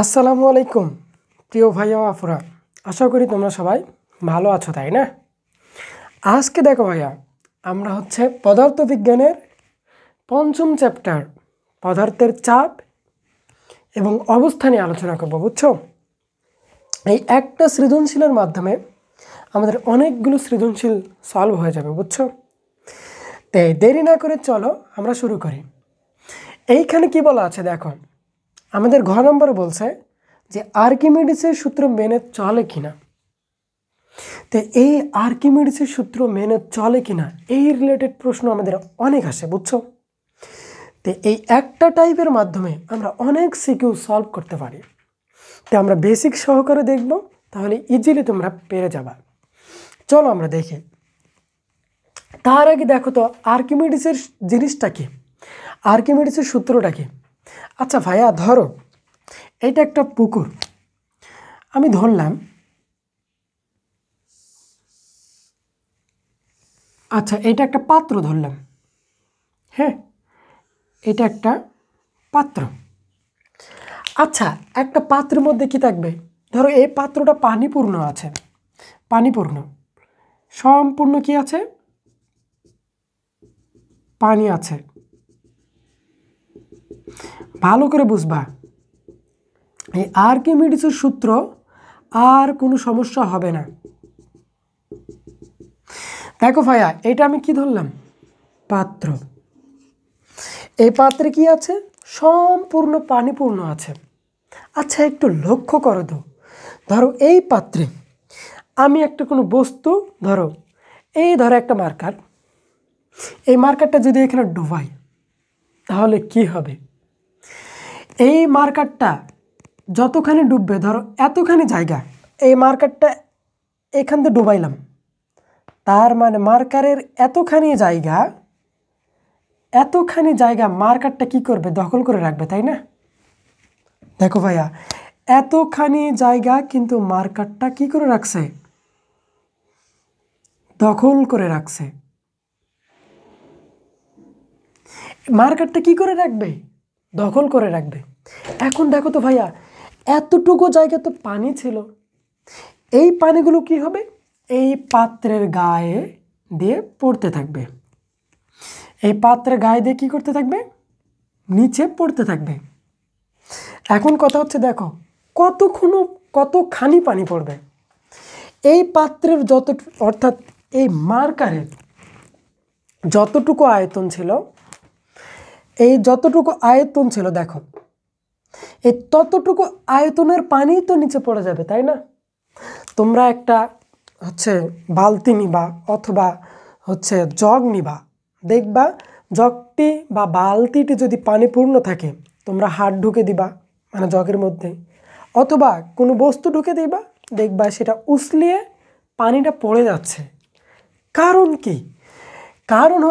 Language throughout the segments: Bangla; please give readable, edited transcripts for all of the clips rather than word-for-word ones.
আসসালামু আলাইকুম প্রিয় ভাইয়া আফরা, আশা করি তোমরা সবাই ভালো আছো, তাই না? আজকে দেখো ভাইয়া, আমরা পদার্থবিজ্ঞানের পঞ্চম চ্যাপ্টার পদার্থের চাপ এবং অবস্থা নিয়ে আলোচনা করবো, বুঝছো? এই একটা সৃজনশীলের মাধ্যমে আমাদের অনেকগুলো সৃজনশীল সলভ হয়ে যাবে, বুঝছো? তাই দেরি না করে চলো আমরা শুরু করি। এইখানে কি বলা আছে দেখো, আমাদের ঘ নম্বরে বলছে যে আর্কিমিডিসের সূত্র মেনে চলে কিনা। তো এই আর্কিমিডিসের সূত্র মেনে চলে কিনা এই রিলেটেড প্রশ্ন আমাদের অনেক আসে, বুঝছো? তো এই একটা টাইপের মাধ্যমে আমরা অনেক সিকিউ সলভ করতে পারি। তো আমরা বেসিক সহকারে দেখব, তাহলে ইজিলি তোমরা পেরে যাবা। চলো আমরা দেখি। তার আগে দেখো তো আর্কিমিডিসের জিনিসটা কি, আর্কিমিডিসের সূত্রটা কি। আচ্ছা ভাইয়া, ধরো এটা একটা পুকুর, আমি ধরলাম। আচ্ছা, এটা একটা পাত্র ধরলাম। হ্যাঁ, এটা একটা পাত্র। আচ্ছা, একটা পাত্রের মধ্যে কি থাকবে? ধরো এই পাত্রটা পানিপূর্ণ আছে, পানিপূর্ণ, সম্পূর্ণ কি আছে? পানি আছে। ভালো করে বুঝবা, এই আর্কিমিডিসের সূত্র আর কোনো সমস্যা হবে না। দেখো ভাইয়া, এটা আমি কি ধরলাম? পাত্র। এই পাত্রে কি আছে? সম্পূর্ণ পানিপূর্ণ আছে। আচ্ছা, একটু লক্ষ্য করো তো, ধরো এই পাত্রে আমি একটা কোনো বস্তু, ধরো একটা মার্কার, এই মার্কারটা যদি এখানে ডুবাই তাহলে কি হবে? এই মার্কারটা যতখানি ডুববে, ধরো এতখানি জায়গা, এই মার্কারটা এখান থেকে ডুবাইলাম, তার মানে মার্কারের এতখানি জায়গা মার্কারটা কি করবে? দখল করে রাখবে, তাই না? দেখো ভাইয়া, এতখানি জায়গা কিন্তু মার্কারটা কি করে রাখছে? দখল করে রাখছে। মার্কারটা কি করে রাখবে? দখল করে রাখবে। এখন দেখো তো ভাইয়া, এতটুকু জায়গা তো পানি ছিল, এই পানিগুলো কি হবে? এই পাত্রের গায়ে দিয়ে পড়তে থাকবে। এই পাত্রের গায়ে দিয়ে কি করতে থাকবে? নিচে পড়তে থাকবে। এখন কথা হচ্ছে, দেখো কতখানি পানি পড়বে। এই পাত্রের অর্থাৎ এই মার্কারের যতটুকু আয়তন ছিল, দেখো এই ততটুকু আয়তনের পানি তো নিচে পড়ে যাবে, তাই না? তোমরা একটা বালতি নিবা অথবা জগ নিবা, দেখবা জগটি বা বালতিটি যদি পানি পূর্ণ থাকে, তোমরা হাত ঢুকে দিবা মানে জগের মধ্যে, অথবা কোনো বস্তু ঢুকে দিবা, দেখবা সেটা উছলিয়ে পানিটা পড়ে যাচ্ছে। কারণ কি? কারণ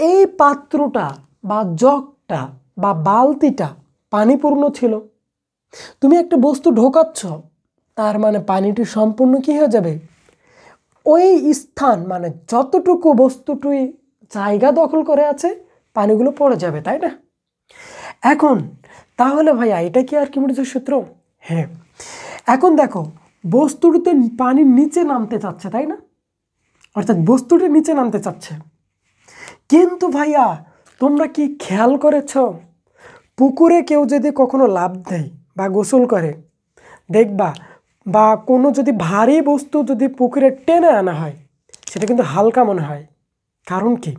এই পাত্রটা বা জগটা বা বালতিটা পানিপূর্ণ ছিল। তুমি একটা বস্তু ঢোকাচ্ছ, তার মানে পানিটি সম্পূর্ণ কি হয়ে যাবে? ওই স্থান মানে যতটুকু বস্তুটি জায়গা দখল করে আছে, পানিগুলো পড়ে যাবে, তাই না? এখন তাহলে ভাইয়া, এটা কি আর্কিমিডিসের সূত্র? হ্যাঁ। এখন দেখো, বস্তুটিতে পানির নিচে নামতে চাচ্ছে, তাই না? অর্থাৎ বস্তুটি নিচে নামতে চাচ্ছে। কিন্তু ভাইয়া, তোমরা কি খেয়াল করেছ, পুকুরে কেউ যদি কখনো লাফ দেয় বা গোসল করে, দেখবা বা কোনো যদি ভারী বস্তু যদি পুকুরে টেনে আনা হয়, সেটা কিন্তু হালকা মনে হয়। কারণ কি?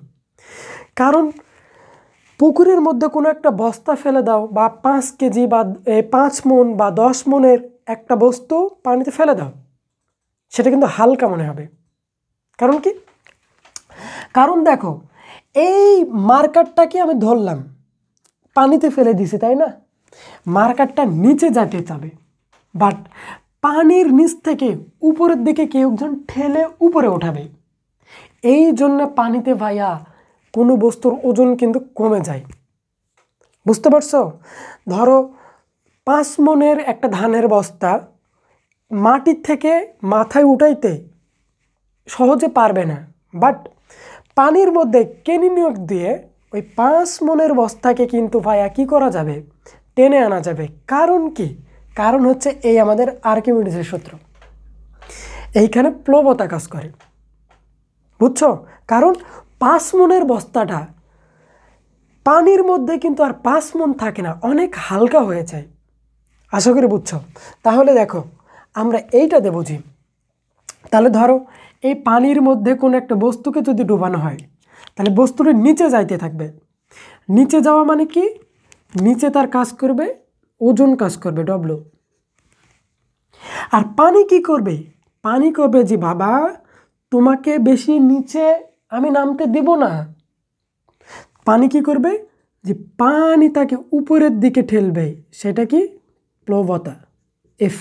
কারণ পুকুরের মধ্যে কোনো একটা বস্তা ফেলে দাও, বা 5 কেজি বা 5 মণ বা 10 মণের একটা বস্তু পানিতে ফেলে দাও, সেটা কিন্তু হালকা মনে হবে। কারণ কি? কারণ দেখো, এই মার্কারটাকে আমি ধরলাম, পানিতে ফেলে দিছি, তাই না? মার্কারটা নিচে যেতে যাবে, বাট পানির নিচ থেকে উপরের দিকে কেউ একজন ঠেলে উপরে ওঠাবে। এই জন্য পানিতে ভাইয়া কোনো বস্তুর ওজন কিন্তু কমে যায়। বুঝতে পারছো? ধরো 5 মণের একটা ধানের বস্তা মাটির থেকে মাথায় উঠাইতে সহজে পারবে না, বাট পানির মধ্যে কেনি নিয়োগ দিয়ে ওই 5 মণের বস্তাকে কিন্তু ভাইয়া কি করা যাবে? টেনে আনা যাবে। কারণ কি? কারণ হচ্ছে এই আমাদের আর্কিমিডিসের সূত্র, এইখানে প্লবতা কাজ করে, বুঝছো? কারণ 5 মনের বস্তাটা পানির মধ্যে কিন্তু আর 5 মন থাকে না, অনেক হালকা হয়ে যায়। আশা করি বুঝছো। তাহলে দেখো আমরা এইটাতে বুঝি। তাহলে ধরো এই পানির মধ্যে কোনো একটা বস্তুকে যদি ডুবানো হয়, তাহলে বস্তুটা নিচে যাইতে থাকবে। নিচে যাওয়া মানে কি? নিচে তার কাজ করবে ওজন, কাজ করবে ডব্লু। আর পানি কি করবে? পানি করবে যে বাবা তোমাকে বেশি নিচে আমি নামতে দেব না। পানি কি করবে? যে পানি তাকে উপরের দিকে ঠেলবে, সেটা কি? প্লবতা, এফ।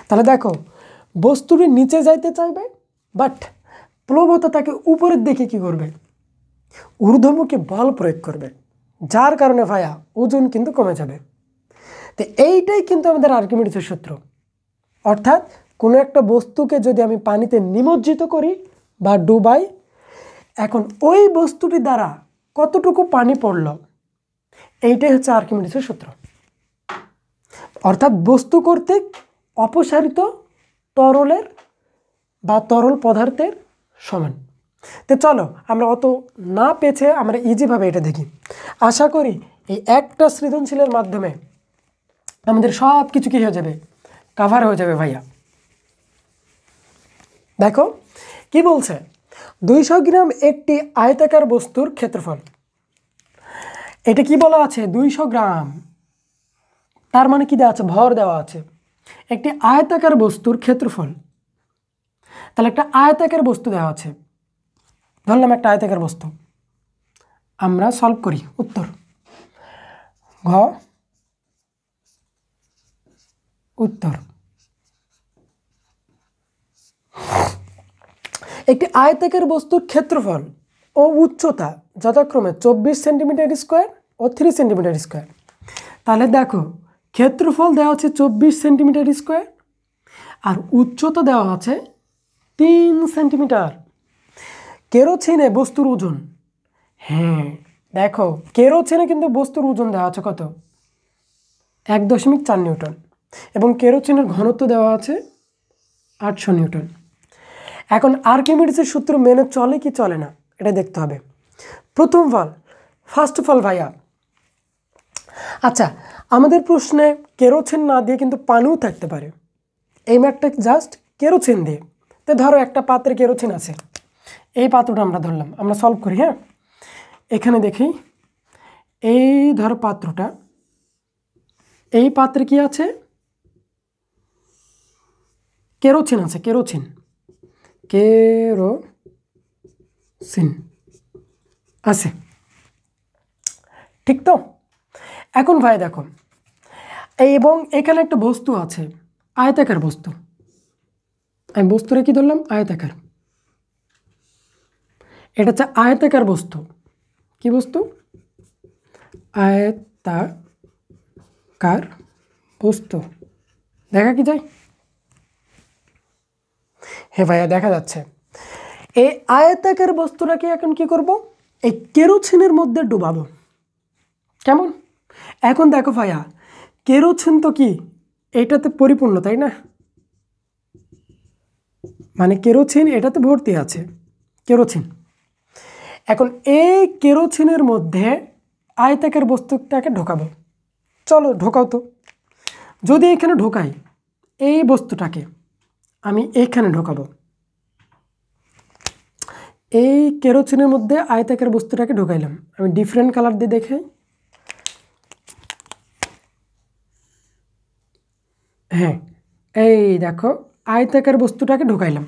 তাহলে দেখো বস্তুটি নিচে যাইতে চাইবে, বাট প্লবতা তাকে উপরের দিকে কি করবে? ঊর্ধ্বমুখী বল প্রয়োগ করবে, যার কারণে ভাইয়া ওজন কিন্তু কমে যাবে। তো এইটাই কিন্তু আমাদের আর্কিমিডিসের সূত্র। অর্থাৎ কোনো একটা বস্তুকে যদি আমি পানিতে নিমজ্জিত করি বা ডুবাই, এখন ওই বস্তুটি দ্বারা কতটুকু পানি পড়ল, এইটাই হচ্ছে আর্কিমিডিসের সূত্র। অর্থাৎ বস্তু কর্তৃক অপসারিত তরলের বা তরল পদার্থের সমান। তো চলো আমরা অত না পেছে আমরা ইজিভাবে এটা দেখি। আশা করি এই একটা সৃজনশীলের মাধ্যমে আমাদের সব কিছু কী হয়ে যাবে? কাভার হয়ে যাবে ভাইয়া। দেখো কি বলছে, 200 গ্রাম একটি আয়তাকার বস্তুর ক্ষেত্রফল। এটা কি বলা আছে? 200 গ্রাম, তার মানে কি দেওয়া আছে? ভর দেওয়া আছে। একটি আয়তাকার বস্তুর ক্ষেত্রফল, তাহলে একটা আয়তাকার বস্তু দেওয়া আছে। ধরলাম একটা আয়তাকার বস্তু, আমরা সলভ করি। উত্তর ঘ, উত্তর। একটি আয়তাকার বস্তুর ক্ষেত্রফল ও উচ্চতা যথাক্রমে 24 সেন্টিমিটার স্কোয়ার ও 3 সেন্টিমিটার স্কোয়ার। তাহলে দেখো ক্ষেত্রফল দেওয়া আছে 24 সেন্টিমিটার স্কোয়ার আর উচ্চতা দেওয়া আছে 3 সেন্টিমিটার। কেরোসিনে বস্তুর ওজন, হ্যাঁ দেখো কেরোসিনে কিন্তু বস্তুর ওজন দেওয়া আছে কত? 1.4 নিউটন, এবং কেরোসিনের ঘনত্ব দেওয়া আছে 800 নিউটন। এখন আর্কিমিডিসের সূত্র মেনে চলে কি চলে না এটা দেখতে হবে। প্রথম ফল, ফার্স্ট অফ অল ভাইয়া, আচ্ছা আমাদের প্রশ্নে কেরোসিন না দিয়ে কিন্তু পানিও থাকতে পারে। এই ম্যাটটা জাস্ট কেরোসিন দিয়ে। তো ধরো একটা পাত্রে কেরোসিন আছে, এই পাত্রটা আমরা ধরলাম, আমরা সলভ করি। হ্যাঁ এখানে দেখি, এই ধরো পাত্রটা, এই পাত্রে কি আছে? কেরোসিন আছে, কেরোসিন, কেরোসিন আছে, ঠিক তো? এখন ভাই দেখো, এবং এখানে একটা বস্তু আছে, আয়তাকার বস্তু। আমি বস্তুটা কি ধরলাম? আয়তাকার। এটা হচ্ছে আয়তাকার বস্তু। কি বস্তু? আয়তাকার বস্তু। দেখা কি যায়? হ্যাঁ ভাইয়া দেখা যাচ্ছে। এই আয়তাকার বস্তুটাকে এখন কি করব? এই কেরোসিনের মধ্যে ডুবাবো। কেমন? এখন দেখো ভাইয়া, কেরোসিন তো কি এটাতে পরিপূর্ণ, তাই না? মানে কেরোসিন এটাতে ভর্তি আছে, কেরোসিন। এখন এই কেরোসিনের মধ্যে আয়তাকার বস্তুটাকে ঢোকাবো। চলো ঢোকাও তো। যদি এখানে ঢোকাই, এই বস্তুটাকে আমি এইখানে ঢোকাবো, এই কেরোসিনের মধ্যে আয়তাকার বস্তুটাকে ঢোকাইলাম। আমি ডিফারেন্ট কালার দিয়ে দেখাই। হ্যাঁ এই দেখো আয়তাকার বস্তুটাকে ঢোকাইলাম,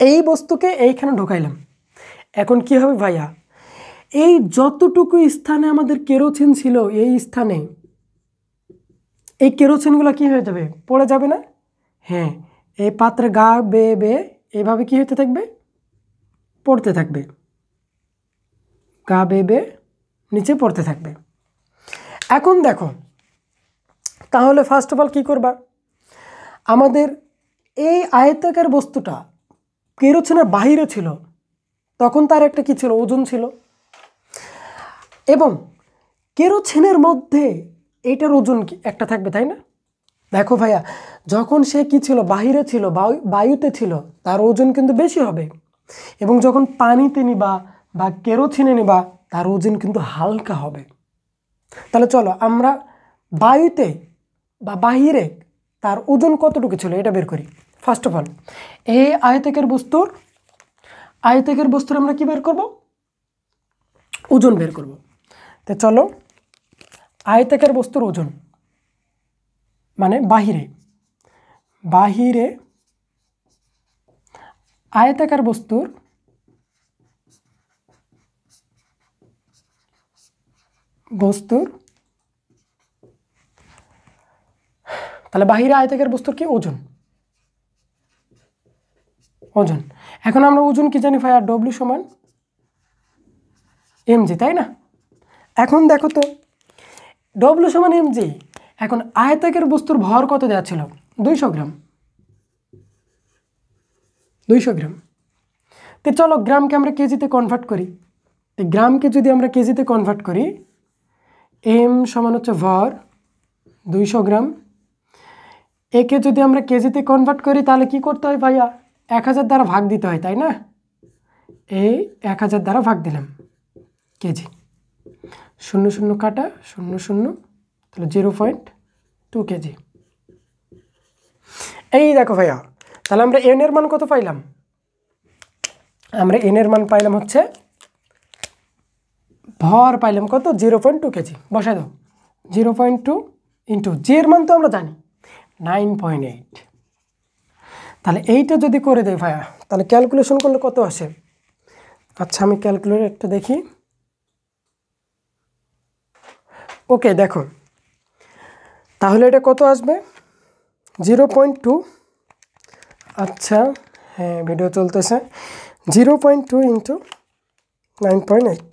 এই বস্তুকে এইখানে ঢোকাইলাম। এখন কি হবে ভাইয়া? এই যতটুকু স্থানে আমাদের কেরোসিন ছিল, এই স্থানে এই কেরোসিনগুলো কি হয়ে যাবে? পড়ে যাবে না? হ্যাঁ এই পাত্রে গা বেয়ে বেয়ে এইভাবে কি হতে থাকবে? পড়তে থাকবে, গা বেয়ে বেয়ে নিচে পড়তে থাকবে। এখন দেখো তাহলে ফার্স্ট অফ অল কী করবা? আমাদের এই আয়তাকার বস্তুটা কেরোসিনের বাহিরে ছিল, তখন তার একটা কি ছিল? ওজন ছিল। এবং কেরোসিনের মধ্যে এইটার ওজন একটা থাকবে, তাই না? দেখো ভাইয়া, যখন সে কি ছিল, বাহিরে ছিল, বায়ুতে ছিল, তার ওজন কিন্তু বেশি হবে। এবং যখন পানিতে নিবা বা কেরোসিনে নিবা, তার ওজন কিন্তু হালকা হবে। তাহলে চলো আমরা বায়ুতে বা বাহিরে তার ওজন কতটুকু ছিল এটা বের করি। ফার্স্ট অফ অল, এই আয়তাকার বস্তুর আমরা কি বের করব? ওজন বের করব। তো চলো, আয়তাকার বস্তুর ওজন মানে বাহিরে আয়তাকার বস্তুর তাহলে বাহিরে আয়তাকার বস্তুর কি ওজন। এখন আমরা ওজন কি জানি ভাইয়া? ডব্লিউ সমান mg, তাই না? এখন দেখো তো, ডব্লিউ সমান mg। এখন আয়তাকার বস্তুর ভর কত দেওয়া ছিল? 200 গ্রাম। তো চলো গ্রামকে আমরা কেজিতে কনভার্ট করি। তো গ্রামকে যদি আমরা কেজিতে কনভার্ট করি, m সমান হচ্ছে ভর 200 গ্রাম। একে যদি আমরা কেজিতে কনভার্ট করি তাহলে কি করতে হয় ভাইয়া? 1000 দ্বারা ভাগ দিতে হয়, তাই না? এই 1000 দ্বারা ভাগ দিলাম কেজি, 0 কাটা 0, তাহলে 0.2 কেজি। এই দেখো ভাইয়া, তাহলে আমরা এন এর মান কত পাইলাম? আমরা এন এর মান পাইলাম হচ্ছে, ভর পাইলাম কত? 0.2 কেজি। বসাই দাও, 0.2 ইন্টু জি এর মান তো আমরা জানি 9.8। তাহলে এইটা যদি করে দেয় ভাইয়া, তাহলে ক্যালকুলেশন করলে কত আসে? আচ্ছা, আমি ক্যালকুলেটরটা দেখি। ওকে, দেখো তাহলে এটা কত আসবে? 0.2, আচ্ছা হ্যাঁ ভিডিও চলতেছে, 0.2 ইন্টু 9.8,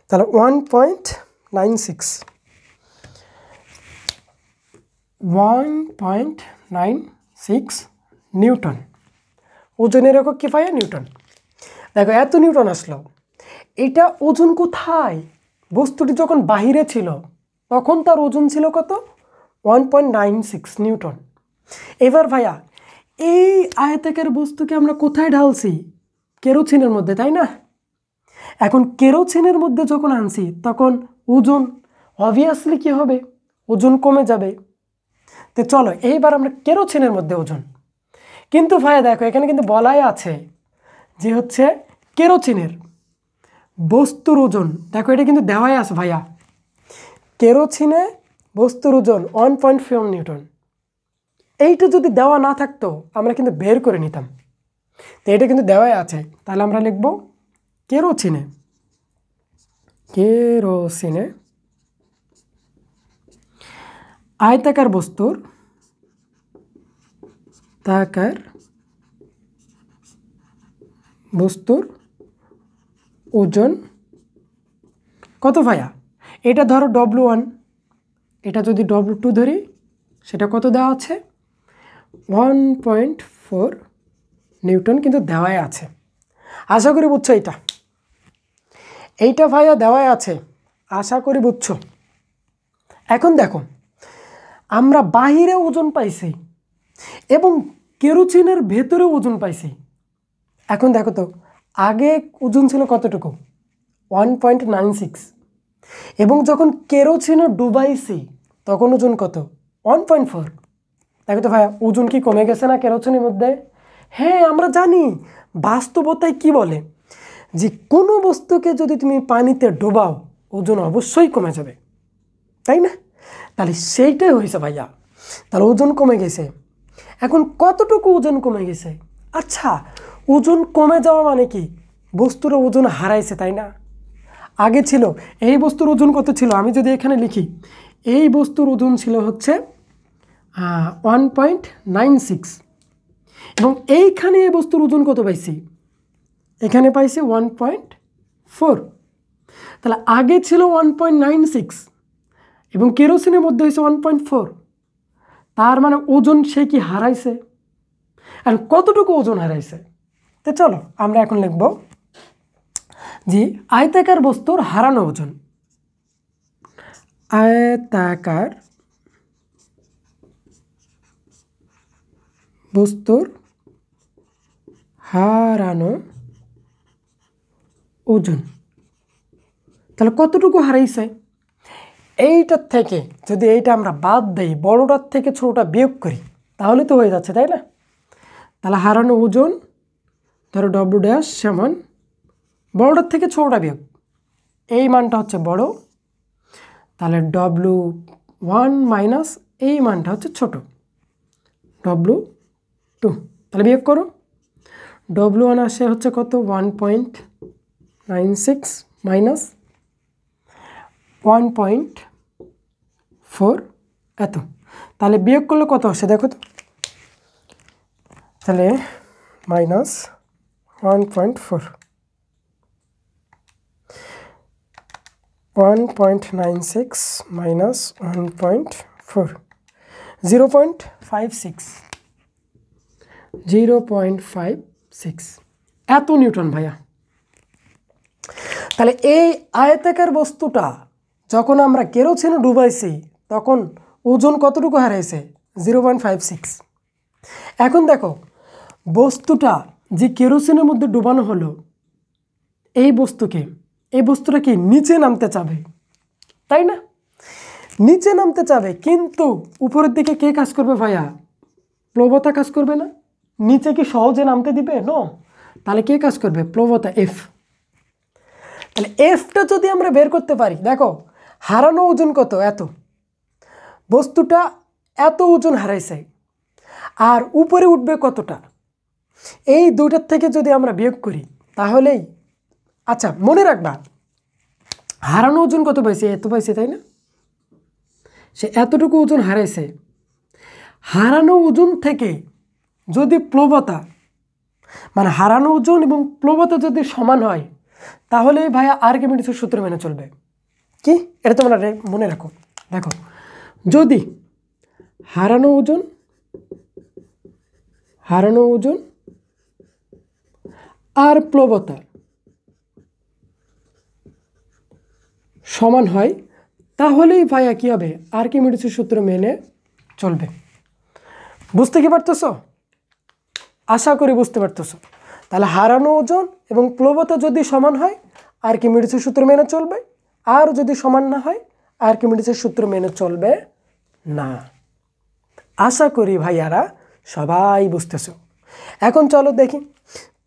তাহলে 1.96 নিউটন। ওজনের একক কি ভাইয়া? নিউটন। দেখো এত নিউটন আসলো, এটা ওজন কোথায়? বস্তুটি যখন বাহিরে ছিল তখন তার ওজন ছিল কত? 1.96 নিউটন। এবার ভাইয়া, এই আয়তাকার বস্তুকে আমরা কোথায় ঢালছি? কেরোসিনের মধ্যে, তাই না? এখন কেরোসিনের মধ্যে যখন আনছি তখন ওজন অবভিয়াসলি কি হবে? ওজন কমে যাবে। তো চলো এইবার আমরা কেরোসিনের মধ্যে ওজন, কিন্তু ভাইয়া দেখো এখানে কিন্তু বলাই আছে যে হচ্ছে কেরোসিনের বস্তুর ওজন, দেখো এটা কিন্তু দেওয়াই আছে ভাইয়া, কেরোসিনে বস্তুর ওজন 1.4 নিউটন। এইটা যদি দেওয়া না থাকতো আমরা কিন্তু বের করে নিতাম। তো এটা কিন্তু দেওয়াই আছে, তাহলে আমরা লিখব কেরোসিনে আয়তাকার বস্তুর ওজন কত ভাইয়া? এটা ধরো W1, এটা যদি W2 ধরি, সেটা কত দেওয়া আছে? 1.4 নিউটন কিন্তু দেওয়াই আছে। আশা করি বুঝছো এইটা ভাইয়া দেওয়াই আছে, আশা করি বুঝছো। এখন দেখো আমরা বাহিরে ওজন পাইছি এবং কেরোসিনের ভেতরে ওজন পাইছি। এখন দেখো তো, আগে ওজন ছিল কতটুকু? 1.96, এবং যখন কেরোসিনে ডুবাইছি তখন ওজন কত? 1.4। দেখো তো ভাইয়া, ওজন কি কমে গেছে না কেরোসিনের মধ্যে? হ্যাঁ, আমরা জানি বাস্তবতায় কি বলে যে কোনো বস্তুকে যদি তুমি পানিতে ডোবাও ওজন অবশ্যই কমে যাবে, তাই না? তাহলে সেইটাই হয়েছে ভাইয়া, তাহলে ওজন কমে গেছে। এখন কতটুকু ওজন কমে গেছে? আচ্ছা, ওজন কমে যাওয়া মানে কি? বস্তুর ওজন হারাইছে, তাই না? আগে ছিল, এই বস্তুর ওজন কত ছিল? আমি যদি এখানে লিখি, এই বস্তুর ওজন ছিল হচ্ছে 1.96, এবং এইখানে এই বস্তুর ওজন কত পাইছি? এখানে পাইছি 1.4। তাহলে আগে ছিল 1.96 এবং কেরোসিনের মধ্যে হয়েছে 1.4, তার মানে ওজন সে কি হারাইছে? আর কতটুকু ওজন হারাইছে? তো চলো আমরা এখন লিখব যে আয়তাকার বস্তুর হারানো ওজন। আয়তাকার বস্তুর হারানো ওজন। তাহলে কতটুকু হারাইছে? এইটার থেকে যদি এইটা আমরা বাদ দেই, বড়টার থেকে ছোটটা বিয়োগ করি, তাহলে তো হয়ে যাচ্ছে, তাই না? তাহলে হারানো ওজন ধরো ডব্লিউ ড্যাশ সমান বড়টার থেকে ছোটটা বিয়োগ, এই মানটা হচ্ছে বড়, তাহলে W1 মাইনাস এই মানটা হচ্ছে ছোট, W2। তাহলে বিয়োগ করো, W1 আসে হচ্ছে কত 1.96 মাইনাস 1.4 এত। তাহলে বিয়োগ করলে কত আসে দেখো তো, তাহলে মাইনাস 1.4, 1.96 মাইনাস 1.4, 0.56, 0.56 এত নিউটন ভাইয়া। তাহলে এই আয়তাকার বস্তুটা যখন আমরা কেরোসিনে ডুবাইছি তখন ওজন কতটুকু হারাইছে? 0.56। এখন দেখো বস্তুটা যে কেরোসিনের মধ্যে ডুবানো হলো, এই বস্তুটা কি নিচে নামতে চাবে, তাই না? নিচে নামতে চাবে, কিন্তু উপরের দিকে কে কাজ করবে ভাইয়া? প্লবতা কাজ করবে না। নিচে কি সহজে নামতে দিবে? নো। তাহলে কে কাজ করবে? প্লবতা, এফ। তাহলে এফটা যদি আমরা বের করতে পারি, দেখো হারানো ওজন কত? এত। বস্তুটা এত ওজন হারাইছে, আর উপরে উঠবে কতটা? এই দুইটার থেকে যদি আমরা বিয়োগ করি তাহলেই, আচ্ছা মনে রাখবা হারানো ওজন কত পাইছে? এত পাইছে, তাই না? সে এতটুকু ওজন হারাইছে। হারানো ওজন থেকে যদি প্লবতা, মানে হারানো ওজন এবং প্লবতা যদি সমান হয়, তাহলে ভাইয়া আর্কিমিডিসের সূত্র মেনে চলবে। কি? এটা তোমরা মনে রাখো। দেখো যদি হারানো ওজন আর প্লবতা সমান হয়, তাহলেই ভাইয়া কী হবে? আর্কিমিডিসের সূত্র মেনে চলবে। বুঝতে কি পারতেছো? আশা করি বুঝতে পারতেছো। তাহলে হারানো ওজন এবং প্লবতা যদি সমান হয় আর্কিমিডিসের সূত্র মেনে চলবে, আর যদি সমান না হয় আর্কিমিডিসের সূত্র মেনে চলবে না। আশা করি ভাইয়ারা সবাই বুঝতেছো। এখন চলো দেখি,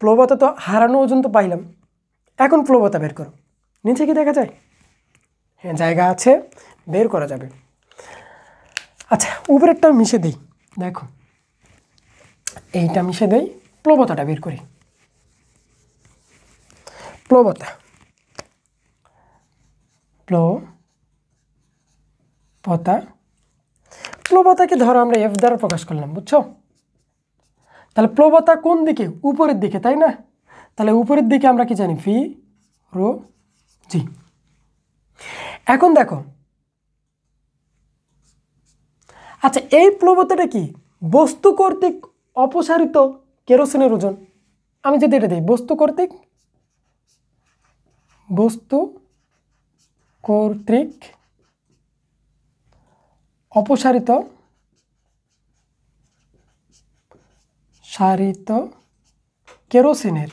প্লবতা তো হারানো ওজন তো পাইলাম, এখন প্লবতা বের করো। নিচে কি দেখা যায়? হ্যাঁ, জায়গা আছে, বের করা যাবে। আচ্ছা উপরেরটা মিশে দিই, দেখো এইটা মিশে দেই, প্লবতাটা বের করি। প্লবতাকে ধরো আমরা এফ দ্বারা প্রকাশ করলাম, বুঝছো? তাহলে প্লবতা কোন দিকে? উপরের দিকে, তাই না? তাহলে উপরের দিকে আমরা কি জানি? ভি রো জি। এখন দেখো, আচ্ছা এই প্লবতাটা কি? বস্তু কর্তৃক অপসারিত কেরোসিনের ওজন। আমি যদি এটা দিই বস্তু কর্তৃক অপসারিত কেরোসিনের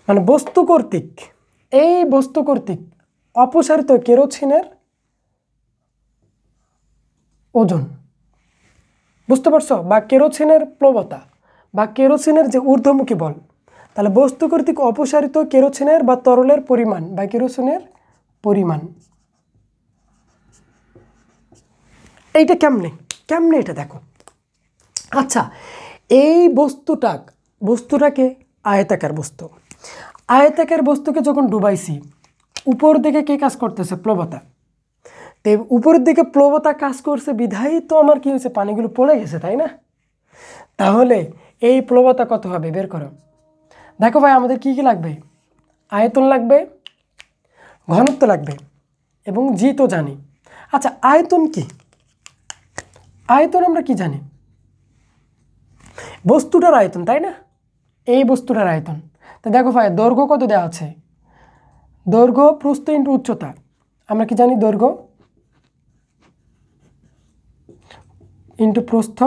মানে বস্তু কর্তৃক, এই বস্তু কর্তৃক অপসারিত কেরোসিনের ওজন, বুঝতে পারছো? বা কেরোসিনের প্লবতা বা কেরোসিনের যে ঊর্ধ্বমুখী বল। তাহলে বস্তু কর্তৃক অপসারিত কেরোসিনের বা তরলের পরিমাণ বা কেরোসিনের পরিমাণ, এইটা কেমনে এটা দেখো। আচ্ছা এই বস্তুটাকে আয়তাকার বস্তুকে যখন ডুবাইছি, উপর দিকে কে কাজ করতেছে? প্লবতা। তো উপরের দিকে প্লবতা কাজ করছে বিধায়ী তো আমার কি হয়েছে? পানিগুলো পড়ে গেছে, তাই না? তাহলে এই প্লবতা কত হবে? বের করো। দেখো ভাই আমাদের কি লাগবে? আয়তন লাগবে, ঘনত্ব লাগবে, এবং জি তো জানি। আচ্ছা আয়তন কি? আয়তন আমরা কি জানি? বস্তুটার আয়তন, তাই না? এই বস্তুটার আয়তন। তো দেখো ভাই দৈর্ঘ্য কত দেওয়া আছে, দৈর্ঘ্য প্রস্থ ইন্টু উচ্চতা। আমরা কি জানি দৈর্ঘ্য ইন্টু প্রস্থ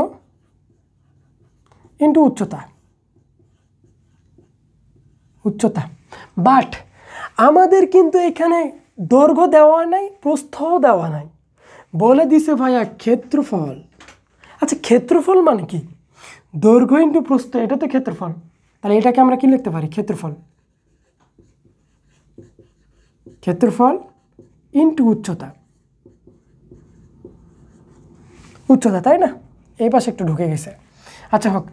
ইন্টু উচ্চতা, বাট আমাদের কিন্তু এখানে দৈর্ঘ্য দেওয়া নাই, প্রস্থও দেওয়া নাই, বলে দিছে ভাইয়া ক্ষেত্রফল। আচ্ছা ক্ষেত্রফল মানে কি, দৈর্ঘ্য ইন্টু প্রস্থ, এটা তো ক্ষেত্রফল। তাহলে এটাকে আমরা কি লিখতে পারি, ক্ষেত্রফল ইন্টু উচ্চতা, তাই না? এই পাশে একটু ঢুকে গেছে। আচ্ছা হোক,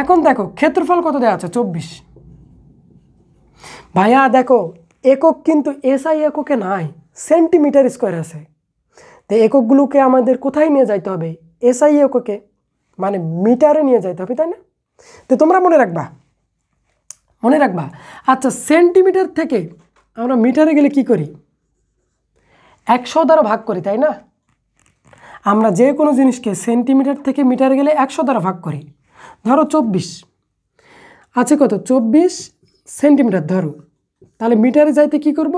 এখন দেখো ক্ষেত্রফল কত দেওয়া আছে, 24। ভাইয়া দেখো একক কিন্তু এসআই এককে নাই, সেন্টিমিটার স্কোয়ার আছে। তো এককগুলোকে আমাদের কোথায় নিয়ে যাইতে হবে, এসআই এককে, মানে মিটারে নিয়ে যাইতে হবে, তাই না? তো তোমরা মনে রাখবা। আচ্ছা সেন্টিমিটার থেকে আমরা মিটারে গেলে কি করি, 100 দ্বারা ভাগ করি, তাই না? আমরা যে কোনো জিনিসকে সেন্টিমিটার থেকে মিটারে গেলে 100 দ্বারা ভাগ করি। ধরো 24 আছে, কত 24 সেন্টিমিটার ধরো, তাহলে মিটারে যাইতে কি করব,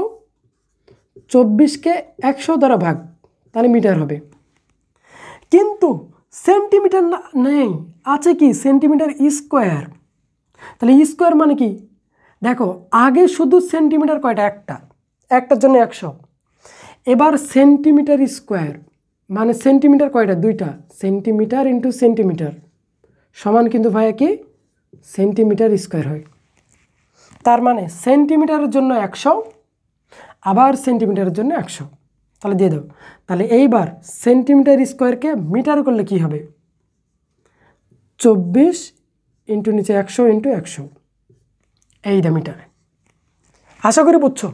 24কে 100 দ্বারা ভাগ, তাহলে মিটার হবে। কিন্তু সেন্টিমিটার নেই, আছে কি সেন্টিমিটার স্কোয়ার। তাহলে স্কোয়ার মানে কি, দেখো আগে শুধু সেন্টিমিটার কয়টা, একটার জন্য 100। এবার সেন্টিমিটার স্কোয়ার মানে সেন্টিমিটার কয়টা, 2টা, সেন্টিমিটার ইন্টু সেন্টিমিটার সমান কিন্তু ভাইয়া কি সেন্টিমিটার স্কোয়ার হয়। তার মানে সেন্টিমিটারের জন্য 100, আবার সেন্টিমিটারের জন্য 100, তাহলে দিয়ে দাও। তাহলে এইবার সেন্টিমিটার স্কোয়ারকে মিটার করলে কি হবে, 24 ইন্টু নিচে 100 ইন্টু 100, এইটা মিটার। আশা করি বুঝছো।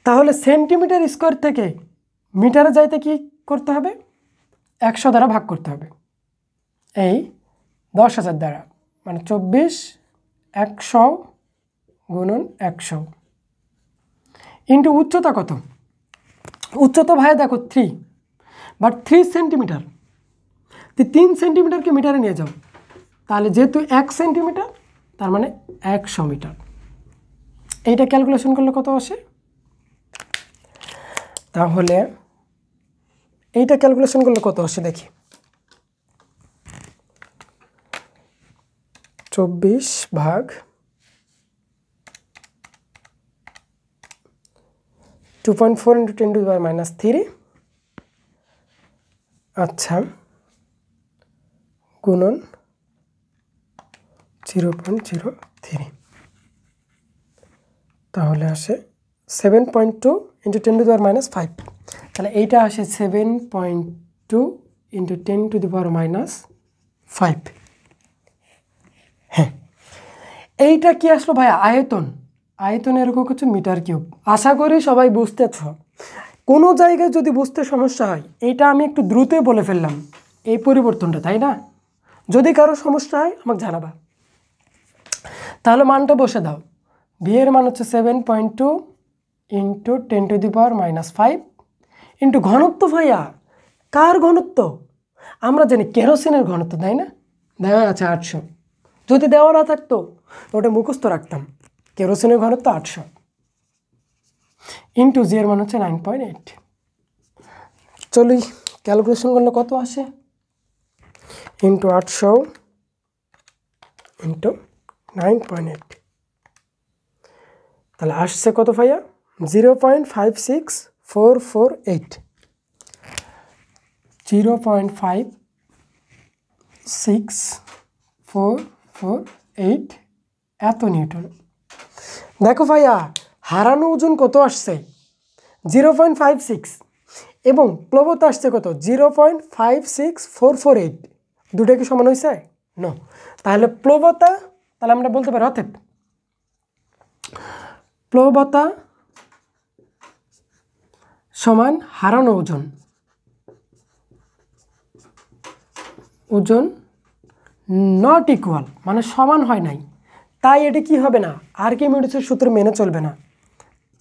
তাহলে সেন্টিমিটার স্কোয়ার থেকে মিটারে যাইতে কি করতে হবে, 100 দ্বারা ভাগ করতে হবে, এই 10,000 দ্বারা, মানে 24 100 গুণন 100 ইন্টু উচ্চতা কত, উচ্চতা ভাই দেখো 3, বাট 3 সেন্টিমিটার, 3 সেন্টিমিটারকে মিটারে নিয়ে যাও, তাহলে যেহেতু 1 সেন্টিমিটার তার মানে 100 মিটার। এইটা ক্যালকুলেশন করলে কত আসে, তাহলে এইটা ক্যালকুলেশন করলে কত আসে দেখি, 24 ভাগ 2.4 ইন্টু 10 টু দি পাওয়ার -3, আচ্ছা গুণন 0.03, তাহলে আসে 7.2 ইন্টু 10 টু দি পাওয়ার -5। তাহলে এইটা আসে 7.2 ইন্টু 10 টু দি পাওয়ার -5। হ্যাঁ, এইটা কি আসলো ভাই, আয়তনের এরকম হচ্ছে মিটার কিউব। আশা করি সবাই বুঝতেছ। কোনো জায়গায় যদি বুঝতে সমস্যা হয়, এইটা আমি একটু দ্রুতই বলে ফেললাম এই পরিবর্তনটা, তাই না? যদি কারো সমস্যা হয় আমাকে জানাবা। তাহলে মানটা বসে দাও, ভি এর মান হচ্ছে 7.2 into 10 to the power -5 into ঘনত্ব। ভাইয়া কার ঘনত্ব, আমরা জানি কেরোসিনের ঘনত্ব, তাই না? দেওয়া আছে 800, যদি দেওয়া না থাকতো ওটা মুখস্থ রাখতাম, কেরোসিনের ঘনত্ব 800 ইন্টু জি এর মান হচ্ছে 9.8। চলি ক্যালকুলেশন করলে কত আসে, ইন্টু 800 ইন্টু 9.8, তাহলে আসছে কত ভাইয়া, 0.56448, 0.56448 এত নিউটন। দেখো ভাইয়া হারানো ওজন কত আসছে, 0.56, এবং প্লবতা আসছে কত, 0.56448, দুটো কি সমান হয়েছে? নো। তাহলে প্লবতা, তাহলে আমরা বলতে পারি অতএব প্লবতা সমান হারানো ওজন, ওজন নট ইকুয়াল, মানে সমান হয় নাই, তাই এটি কি হবে না, আর্কিমিডিসের সূত্র মেনে চলবে না,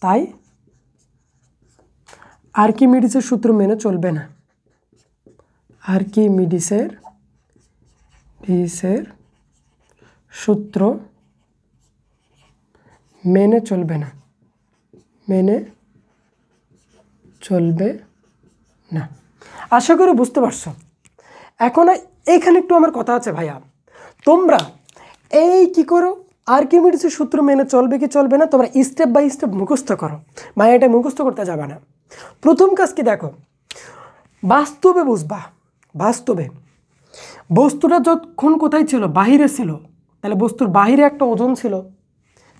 তাই আর্কিমিডিসের সূত্র মেনে চলবে না, আর্কিমিডিসের সূত্র মেনে চলবে না, মেনে চলবে না। আশা করি বুঝতে পারছো। এখন এইখানে একটু আমার কথা আছে ভাইয়া, তোমরা এই কি করো, আর্কিমিডিসের সূত্র মেনে চলবে কি চলবে না তোমরা স্টেপ বাই স্টেপ মুখস্থ করো। ভাইয়া এটা মুখস্থ করতে যাবে না। প্রথম কাজ কি দেখো, বাস্তবে বুঝবা। বাস্তবে বস্তুটা যতক্ষণ কোথায় ছিল, বাহিরে ছিল, তাহলে বস্তুর বাহিরে একটা ওজন ছিল,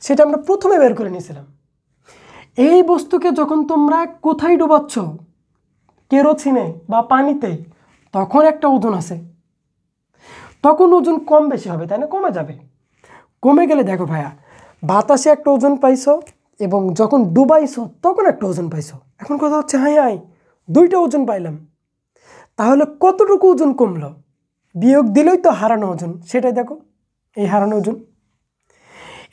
সেটা আমরা প্রথমে বের করে নিয়েছিলাম। এই বস্তুকে যখন তোমরা কোথায় ডুবাচ্ছ, কেরোসিনে বা পানিতে, তখন একটা ওজন আছে, তখন ওজন কম বেশি হবে, তাই না? কমে যাবে। কমে গেলে দেখো ভাইয়া, বাতাসে একটা ওজন পাইছো এবং যখন ডুবাইছো তখন একটা ওজন পাইছো। এখন কথা হচ্ছে হাই দুইটা ওজন পাইলাম, তাহলে কতটুকু ওজন কমলো? বিয়োগ দিলেই তো হারানো ওজন, সেটাই দেখো, এই হারানো ওজন।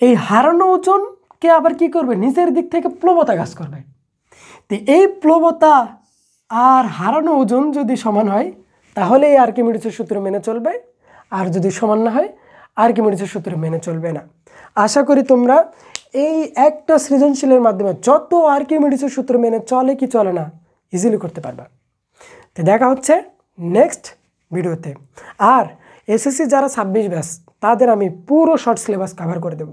এই হারানো ওজনকে আবার কি করবে, নিচের দিক থেকে প্লবতা কাজ করবে। তো এই প্লবতা আর হারানো ওজন যদি সমান হয় তাহলে এই আর্কিমিডিসের সূত্র মেনে চলবে, আর যদি সমান না হয় আর্কিমিডিসের সূত্র মেনে চলবে না। আশা করি তোমরা এই একটা সৃজনশীলের মাধ্যমে যত আর্কিমিডিসের সূত্র মেনে চলে কি চলে না ইজিলি করতে পারবা। তো দেখা হচ্ছে নেক্সট ভিডিওতে। আর এসএসসি যারা 26 ব্যাচ তাদের আমি পুরো শর্ট সিলেবাস কভার করে দেব,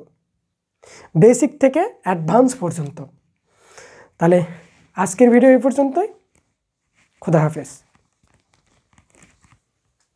বেসিক থেকে অ্যাডভান্স পর্যন্ত। তাহলে আজকের ভিডিও এই পর্যন্তই। খুদা হাফেজ।